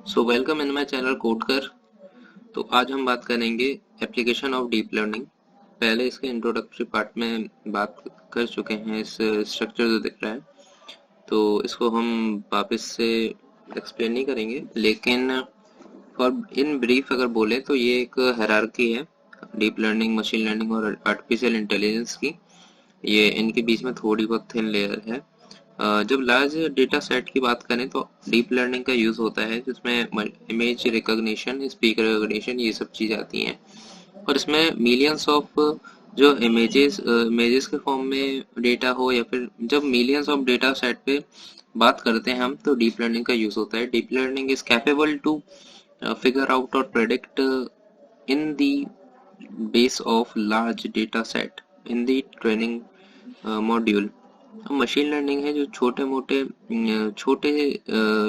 So welcome in my channel Kodkar. तो आज हम बात करेंगे एप्लीकेशन ऑफ डीप लर्निंग। पहले इसके इंट्रोडक्टरी पार्ट में बात कर चुके हैं, इस स्ट्रक्चर जो दिख रहा है तो इसको हम वापस से एक्सप्लेन नहीं करेंगे, लेकिन फॉर इन ब्रीफ अगर बोले तो ये एक हायरार्की है डीप लर्निंग, मशीन लर्निंग और आर्टिफिशियल इंटेलिजेंस की। ये इनके बीच में थोड़ी बहुत थिन लेयर है। जब लार्ज डेटा सेट की बात करें तो डीप लर्निंग का यूज होता है, जिसमें इमेज रिकॉग्निशन, स्पीकर रिकॉग्निशन, ये सब चीज़ आती हैं। और इसमें मिलियंस ऑफ जो इमेजेस के फॉर्म में डेटा हो, या फिर जब मिलियंस ऑफ डेटा सेट पे बात करते हैं हम, तो डीप लर्निंग का यूज होता है। Deep learning is capable to figure out or predict in the base of large data set in the training module। Machine learning है जो छोटे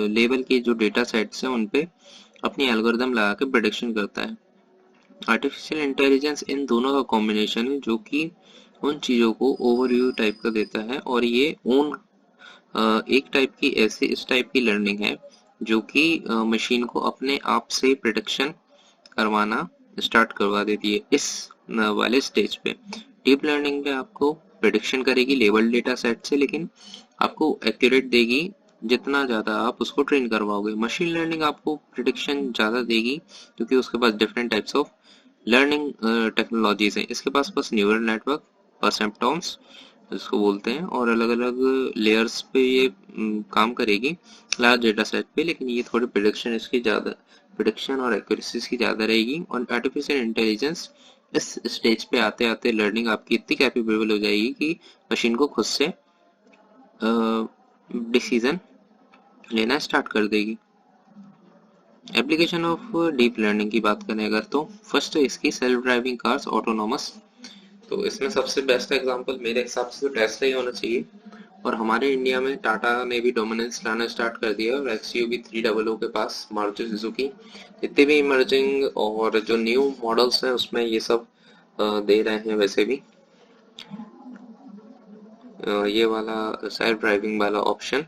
लेवल के जो डेटा सेट्स हैं उन पे अपनी एल्गोरिदम लगा के प्रेडिक्शन करता है। आर्टिफिशियल इंटेलिजेंस इन दोनों का कॉम्बिनेशन है, जो कि उन चीज़ों को ओवरव्यू टाइप का देता है। और ये ओन एक टाइप की ऐसी इस टाइप की लर्निंग है जो कि मशीन को अपने आप से प्रेडिक्शन करवाना स्टार्ट करवा देती है। इस वाले स्टेज पे डीप लर्निंग पे आपको प्रेडिक्शन करेगी लेवल डेटा सेट से, लेकिन आपको एक्यूरेट देगी जितना ज़्यादा आप उसको ट्रेन करवाओगे। मशीन लर्निंग आपको प्रिडिक्शन ज़्यादा देगी क्योंकि उसके पास different types of learning technologies हैं। इसके पास न्यूरल नेटवर्क, परसेप्ट्रॉन्स इसको बोलते हैं, और अलग अलग लेयर्स पे ये काम करेगी लार्ज डेटा सेट पे। लेकिन ये थोड़ी प्रिडिक्शन और एक्यूरेसी इसकी ज़्यादा रहेगी। और आर्टिफिशियल इंटेलिजेंस इस स्टेज पे आते आते लर्निंग आपकी इतनी कैपेबल हो जाएगी कि मशीन को खुद से डिसीजन लेना स्टार्ट कर देगी। एप्लीकेशन ऑफ डीप लर्निंग की बात करें अगर, तो फर्स्ट है इसकी सेल्फ ड्राइविंग कार्स, ऑटोनोमस। तो इसमें सबसे बेस्ट एग्जांपल मेरे हिसाब से तो टेस्ला ही होना चाहिए। और हमारे इंडिया में टाटा ने भी डोमिनेंस लाना स्टार्ट कर दिया, और एक्सयूवी 300 के पास मारुति सुजुकी, जितने भी इमर्जिंग और जो न्यू मॉडल्स हैं उसमें ये सब दे रहे हैं। वैसे भी ये वाला सेल्फ ड्राइविंग वाला ऑप्शन,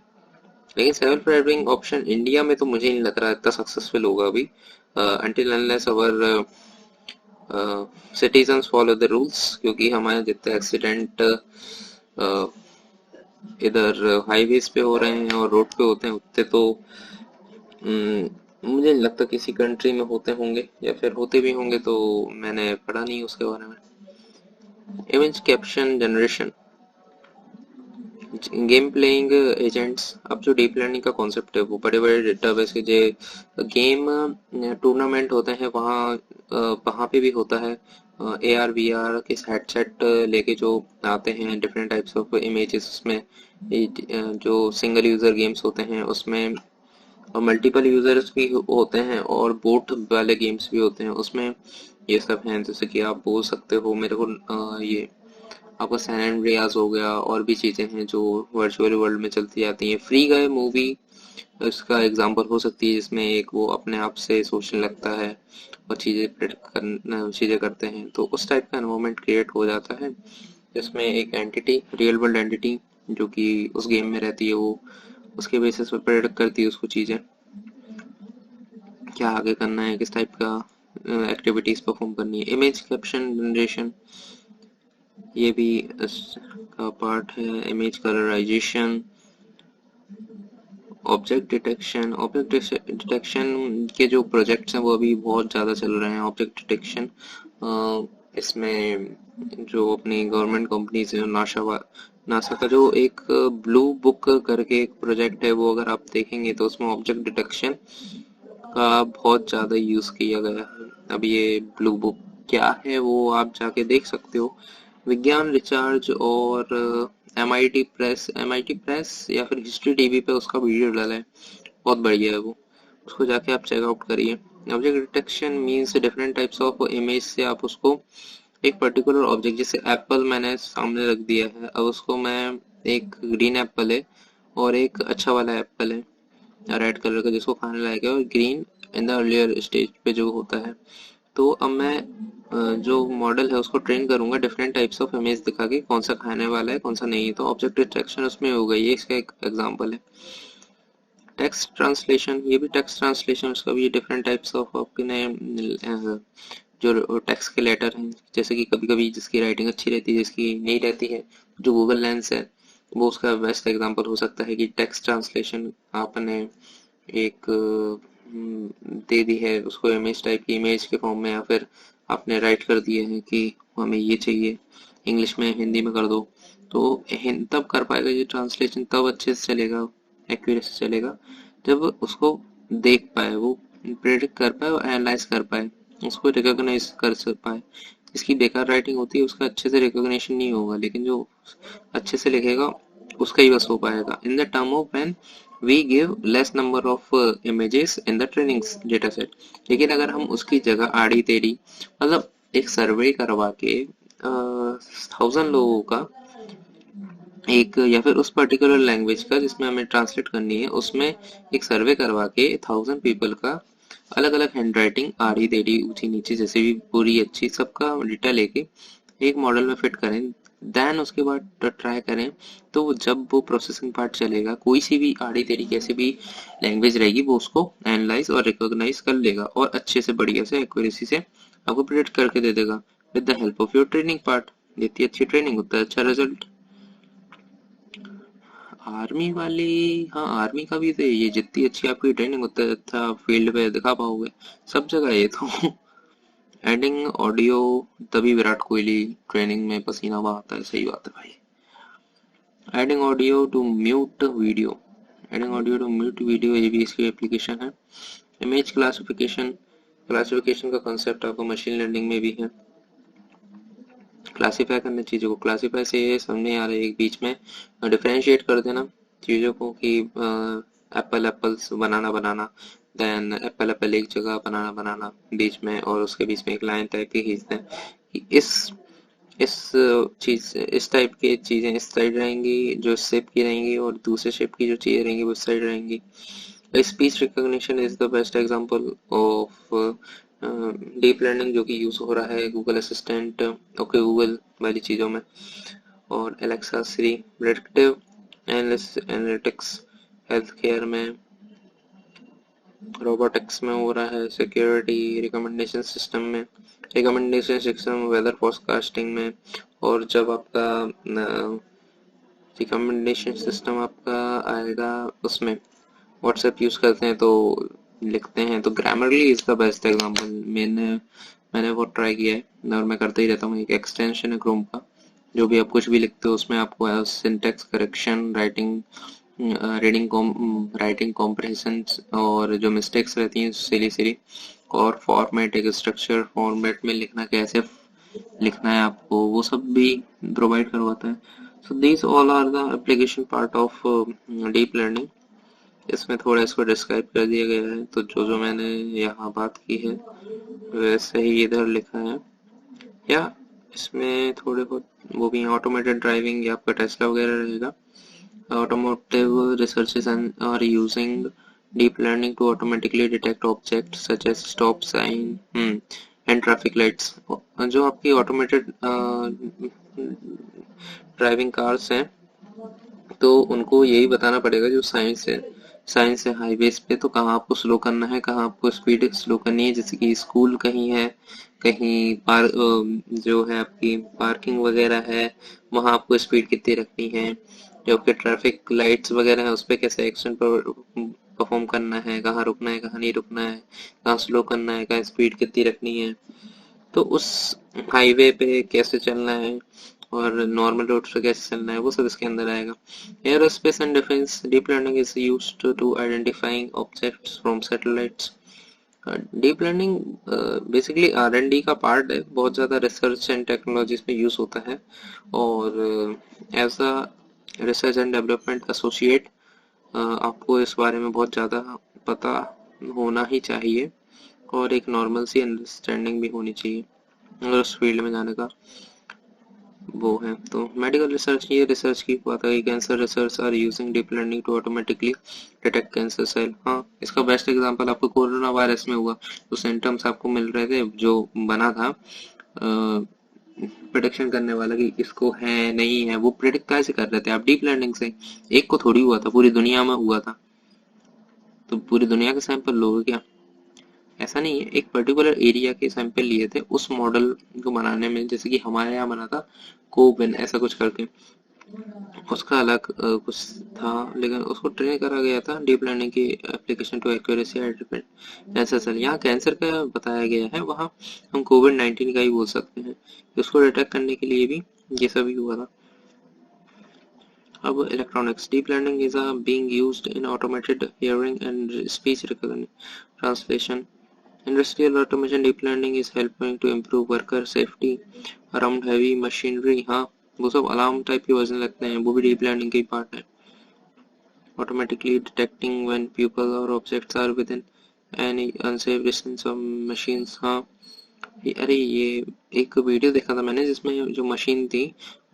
लेकिन सेल्फ ड्राइविंग ऑप्शन इंडिया में तो मुझे नहीं लग रहा इतना सक्सेसफुल होगा अभी, until unless our citizens follow the rules। क्योंकि हमारे जितने एक्सीडेंट इधर हाईवेज पे हो रहे हैं और रोड पे होते हैं, उतने तो मुझे नहीं लगता किसी कंट्री में होते होंगे, या फिर होते भी होंगे तो मैंने पढ़ा नहीं उसके बारे में। Image caption generation, game playing agents. अब जो डीप लर्निंग का कॉन्सेप्ट है वो बड़े बड़े डेटाबेस के जो गेम टूर्नामेंट होते हैं वहाँ पे भी होता है। AR VR के हेडसेट लेके जो आते हैं डिफरेंट टाइप्स ऑफ इमेजेस, उसमें जो सिंगल यूजर गेम्स होते हैं उसमें मल्टीपल यूजर्स भी होते हैं, और बोट वाले गेम्स भी होते हैं उसमें ये सब हैं। जैसे कि आप बोल सकते हो मेरे को ये आपका सैन एंड्रियास हो गया, और भी चीज़ें हैं जो वर्चुअल वर्ल्ड में चलती जाती हैं। फ्री गाय मूवी इसका एग्जांपल हो सकती है, जिसमें एक वो अपने आप से सोचने लगता है और चीज़ें करते हैं, तो उस टाइप का एनवायरनमेंट क्रिएट हो जाता है जिसमें एक एंटिटी, रियल वर्ल्ड एंटिटी जो कि उस गेम में रहती है, वो उसके बेसिस पर प्रेडिक्ट करती है उसको चीज़ें क्या आगे करना है, किस टाइप का एक्टिविटीज़ परफॉर्म करनी है। इमेज कैप्शन जनरेशन ये भी इसका पार्ट है। इमेज कलराइजेशन, ऑब्जेक्ट डिटेक्शन के जो प्रोजेक्ट्स हैं वो अभी बहुत ज़्यादा चल रहे हैं। ऑब्जेक्ट डिटेक्शन इसमें जो अपनी गवर्नमेंट कंपनीज है, नासा का जो एक ब्लू बुक करके एक प्रोजेक्ट है, वो अगर आप देखेंगे तो उसमें ऑब्जेक्ट डिटेक्शन का बहुत ज़्यादा यूज़ किया गया है। अब ये ब्लू बुक क्या है वो आप जाके देख सकते हो। विज्ञान रिचार्ज और MIT प्रेस या फिर हिस्ट्री टीवी पे उसका वीडियो डाला है, बहुत बढ़िया है वो, उसको जाके आप चेकआउट करिए। Object detection means different types of image से आप उसको एक पर्टिकुलर ऑब्जेक्ट, जैसे एप्पल मैंने सामने रख दिया है, अब उसको मैं, एक ग्रीन एप्पल है और एक अच्छा वाला एप्पल है रेड कलर का जिसको खाने लायक है, और green in the earlier stage पे जो होता है। तो अब मैं जो मॉडल है उसको ट्रेन करूंगा डिफरेंट टाइप्स ऑफ इमेज दिखा के, कौन सा खाने वाला है कौन सा नहीं है, तो ऑब्जेक्ट डिटेक्शन उसमें होगा। ये इसका एक एग्जांपल है। टेक्स्ट ट्रांसलेशन, ये भी टेक्स्ट ट्रांसलेशन, उसका भी डिफरेंट टाइप्स ऑफ अपने जो टेक्स्ट के लेटर हैं, जैसे कि कभी कभी जिसकी राइटिंग अच्छी रहती है, जिसकी नहीं रहती है, जो गूगल लेंस है वो उसका बेस्ट एग्जांपल हो सकता है कि टेक्स्ट ट्रांसलेशन आपने एक दे दी है उसको इमेज टाइप की, इमेज के फॉर्म में, या फिर आपने राइट कर दिए हैं कि हमें ये चाहिए इंग्लिश में हिंदी में कर दो, तो तब कर पाएगा ये ट्रांसलेशन, तब अच्छे से चलेगा, एक्यूरेट से चलेगा, जब उसको देख पाए, वो प्रेडिक्ट कर पाए और एनालाइज कर पाए, उसको रिकॉग्नाइज कर पाए। इसकी बेकार राइटिंग होती है उसका अच्छे से रिकॉग्निशन नहीं होगा, लेकिन जो अच्छे से लिखेगा उसका ही बस हो पाएगा। In the term of when we give less number of images in the training data set, लेकिन अगर हम उसकी जगह आड़ी टेढ़ी, मतलब एक सर्वे करवा के 1000 लोगों का एक, या फिर उस पर्टिकुलर लैंग्वेज का जिसमें हमें ट्रांसलेट करनी है, उसमें एक सर्वे करवा के 1000 पीपल का अलग अलग हैंड राइटिंग आड़ी टेढ़ी ऊंची नीची जैसे भी बुरी अच्छी सबका डेटा लेके एक मॉडल में फिट करें, देन उसके बाद ट्राई करें, तो जब वो प्रोसेसिंग पार्ट चलेगा कोई सी भी आड़ी टेढ़ी कैसी भी लैंग्वेज रहेगी वो उसको एनालाइज और रिकॉग्नाइज कर लेगा और अच्छे से बढ़िया से एक्यूरेसी से आपको प्रिडिक्ट करके दे देगा with the help of your training part. जितनी अच्छी ट्रेनिंग होता है अच्छा रिजल्ट। आर्मी वाली, हाँ आर्मी का भी तो ये, जितनी अच्छी आपकी ट्रेनिंग होता है अच्छा फील्ड पे दिखा पाओगे सब जगह ये तो एडिंग ऑडियो, तभी विराट कोहली ट्रेनिंग में पसीना बहाता है, सही बात है भाई। Adding audio to mute video, adding audio to mute video, ये भी इसकी एप्लीकेशन है। इमेज क्लासिफिकेशन, क्लासिफिकेशन का कॉन्सेप्ट आपको मशीन लर्निंग में भी है। क्लासीफाई करना चीज़ों को, क्लासीफाई से ये समझ नहीं आ रहा है एक बीच में डिफरेंशिएट कर देना चीज़ों को कि एप्पल एप्पल्स, बनाना बनाना, देन एप्पल एप्पल एक जगह, बनाना बनाना बीच में, और उसके बीच में एक लाइन टाइप की खींच दें कि इस चीज, इस टाइप की चीजें इस साइड रहेंगी जो इस शेप की रहेंगी, और दूसरे शेप की जो चीजें रहेंगी वो इस साइड रहेंगी। Speech recognition is the best example of deep learning जो कि यूज हो रहा है गूगल असिस्टेंट, ओके गूगल वाली चीजों में, और एलेक्सा, सिरी, प्रेडिक्टिव एनालिटिक्स हेल्थ केयर में, रोबोटिक्स में हो रहा है, सिक्योरिटी, रिकमेंडेशन सिस्टम में, रिकमेंडेशन सिस्टम, वेदर फोरकास्टिंग में, और जब आपका रिकमेंडेशन सिस्टम आपका आएगा उसमें व्हाट्सएप यूज करते हैं तो लिखते हैं तो Grammarly is the best example. मैंने वो ट्राई किया है और मैं करता ही रहता हूँ। एक एक्सटेंशन है क्रोम का, जो भी आप कुछ भी लिखते हो उसमें आपको सिंटेक्स करेक्शन, राइटिंग कॉम्प्रिहेंशन, और जो मिस्टेक्स रहती हैं सिली सिली, और फॉर्मेट, एक स्ट्रक्चर फॉर्मेट में लिखना, कैसे लिखना है आपको, वो सब भी प्रोवाइड करवाता है। So these all are the application part of deep learning. इसमें थोड़ा इसको डिस्क्राइब कर दिया गया है, तो जो जो मैंने यहाँ बात की है वैसे ही इधर लिखा है, या इसमें थोड़े बहुत वो भी ऑटोमेटेड ड्राइविंग या आपका टेस्ला वगैरह रहेगा। Automotive researchers are using deep learning to automatically detect objects such as stop sign and traffic lights। जो आपकी ऑटोमेटेड ड्राइविंग कार्स हैं तो उनको यही बताना पड़ेगा जो साइंस है हाईवेज पे, तो कहाँ आपको स्लो करना है, कहाँ आपको स्पीड स्लो करनी है, जैसे कि स्कूल कहीं है, कहीं जो है आपकी पार्किंग वगैरह है, वहाँ आपको स्पीड कितनी रखनी है, जो आपके ट्रैफिक लाइट्स वगैरह है उस पर कैसे एक्शन परफॉर्म करना है, कहाँ रुकना है कहाँ नहीं रुकना है, कहाँ स्लो करना है, कहाँ स्पीड कितनी रखनी है, तो उस हाईवे पे कैसे चलना है और नॉर्मल रोड पे कैसे चलना है, वो सब इसके अंदर आएगा। Aerospace and defence, deep learning is used to identifying objects from satellites. Deep learning basically R&D का पार्ट है, बहुत ज़्यादा रिसर्च एंड टेक्नोलॉजीज में यूज होता है, और as a research and development associate आपको इस बारे में बहुत ज़्यादा पता होना ही चाहिए, और एक नॉर्मल सी अंडरस्टैंडिंग भी होनी चाहिए अगर उस फील्ड में जाने का वो है। तो मेडिकल रिसर्च, ये रिसर्च की बात है, cancer research are using deep learning to automatically detect cancer cell. हाँ, इसका बेस्ट एग्जांपल आपको कोरोना वायरस में हुआ, जो सिम्टम्स आपको मिल रहे थे, जो बना था प्रिडिक्शन करने वाला कि इसको है नहीं है, वो प्रिडिक्ट कैसे कर रहे थे आप? डीप लर्निंग से। एक को थोड़ी हुआ था, पूरी दुनिया में हुआ था। तो पूरी दुनिया के सैंपल लोगे क्या? ऐसा नहीं है, एक पर्टिकुलर एरिया के सैंपल लिए थे उस मॉडल को बनाने में, जैसे कि हमारे यहाँ बना था कोविन ऐसा कुछ करके, उसका अलग कुछ था, लेकिन उसको ट्रेन करा गया था डीप लर्निंग की application to accuracy at cancer cell. यहाँ कैंसर का बताया गया है, वहाँ हम कोविड-19 का ही बोल सकते हैं। उसको डिटेक्ट करने के लिए भी ये सभी हुआ था। अब electronics deep learning is being used in automated hearing and speech recognition translation. Industrial automation deep learning is helping to improve worker safety around heavy machinery। हाँ, वो सब अलार्म टाइप के बजने लगते हैं, वो भी डीप लर्निंग का ही पार्ट है। Automatically detecting when people or objects are within any unsafe distance of machines। हाँ, अरे ये एक वीडियो देखा था मैंने जिसमें जो मशीन थी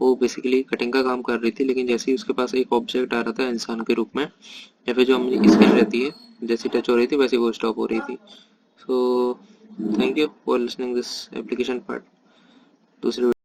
वो बेसिकली कटिंग का काम कर रही थी, लेकिन जैसे ही उसके पास एक ऑब्जेक्ट आ रहा था इंसान के रूप में, या फिर जो हमारी स्किन रहती है, जैसी टच हो रही थी वैसे वो स्टॉप हो रही थी। So thank you for listening this application part। दूसरे